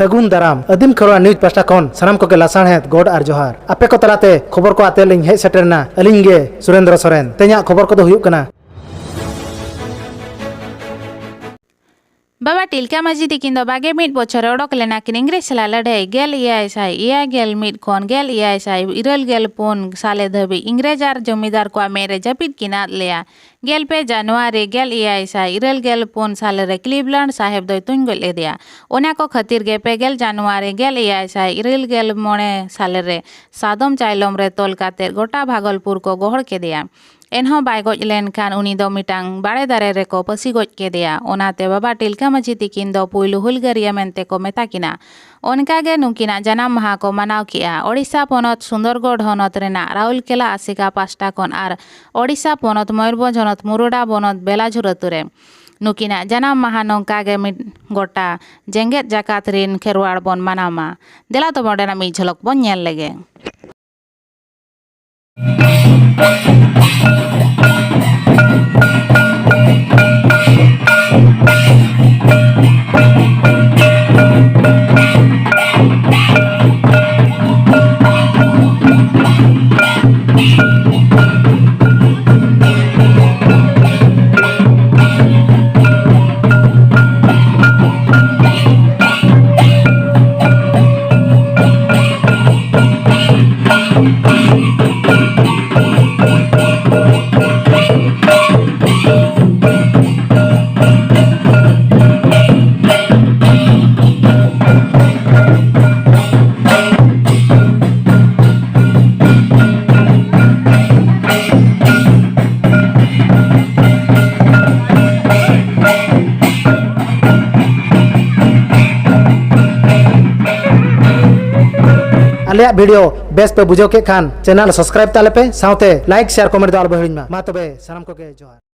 सगुन दाराम अदीम Kharwal news pasta खन सानाम को लासाणहेद गोड आर जोहार आपे को तलाते खबर को आते लिंग हेज सेटरना अलिंग गे सुरेंद्र सोरेन तेजा खबर को हुयुक कना बाबा टिलका माजी तिकिन दो बागे मिट बछर ओडक लेना किन इंग्रेज सला लड़ाई गेल इयाय साय इया गेल मिट खन गेल इयाय साय इरल गेल पुन साले धबी इंग्रेज आर जमीदार को मेरे जपित किनात लेया गेल पे जनवरी गेल इयाय साय इरल गेल पुन साले रे क्लीवलैंड साहेब दो तुन गल एदिया ओना को खातिर गे पे गेल जनवरी गेल इयाय साय इरल गेल मोने साले रे सादम चाइलम रे तोल काते गोटा भागलपुर को गोहड़ के दिया एनहों बाय गज लेनखान उनी दो मिटांग बाड़े दारे रे को पसी गज के दिया ओनाते बाबा टिलका माजी तिकिन दो पुइलु हुलगारिया मेनते को मेता किना ओनकागे नुकिना जनाम माहा को मनाव किया ओडिशा पोनत सुंदरगढ़ हनत रेना राउरकेला आसिका पास्टा कोन आर ओडिशा पोनत मयूरभंज हनत मुरुडा बनत बेलाझुर अतुरे नुकिना जनाम माहा नोंकागे मिट गोटा जेंगेत जाकात रिन खेरवाड़ बन मनावमा देला तो बडेना मी झलक बन नेल लेगे आलिया वीडियो बेस पे बुझो के खान चैनल सब्सक्राइब ताले पे साथे लाइक शेयर कमेंट दाल बहिड़िन मा तबे सानाम को के जोहार।